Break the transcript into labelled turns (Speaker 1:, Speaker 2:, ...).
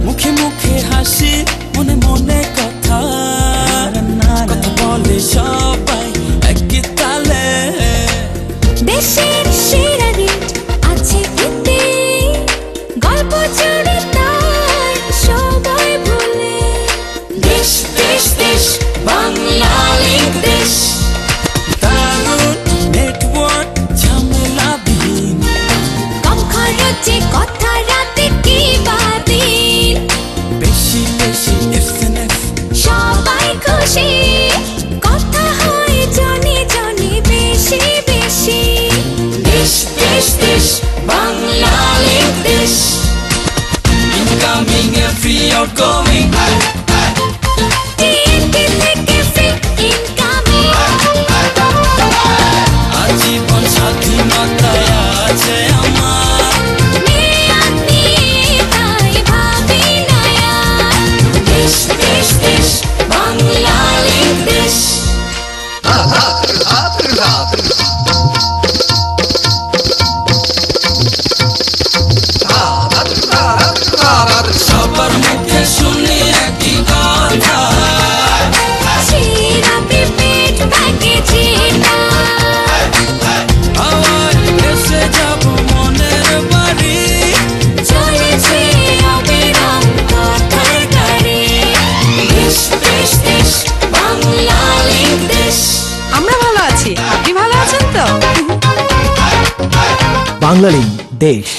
Speaker 1: মুখে মুখে হাসি মনে মনে কথা কথা বলে সবাই একই তালে
Speaker 2: দেশের সেরা রেট আছে এতে গল্প জুড়ে তাই সবাই ভুলে
Speaker 1: দেশ দেশ দেশ বাংলা লিঙ্ক দেশ দারুণ নেটওয়ার্ক ঝামেলাবিহীন
Speaker 2: কম খরচে কথা রাতে কি বাদিন
Speaker 1: বেশি বেশি এসএনএফ
Speaker 2: সবাই খুশি কথা হয় জনে জনে বেশি বেশি
Speaker 1: দেশ দেশ দেশ বাংলা লিঙ্ক দেশ ইনকামিং এ ফ্রি আউটগোয়িং
Speaker 2: TNT থেকে ফ্রি ইনকামিং
Speaker 1: আজীবন স্বাধীনতায় আছে আমার
Speaker 2: মেয়াদ নিয়ে তাই ভাবি নয়া
Speaker 1: দেশ দেশ দেশ বাংলা লিঙ্ক দেশ সবার মুখে শুনি একই কথা
Speaker 2: সেরা প্রিপেড প্যাকেজে
Speaker 1: আবার এসে যাব মনের বাড়ি
Speaker 2: চলেছে অবিরাম কথার গাড়ি
Speaker 1: দেশ দেশ দেশ বাংলা লিঙ্ক দেশ
Speaker 3: আমরা ভালো আছি, আপনি ভালো আছেন তো?
Speaker 4: বাংলা লিঙ্ক দেশ।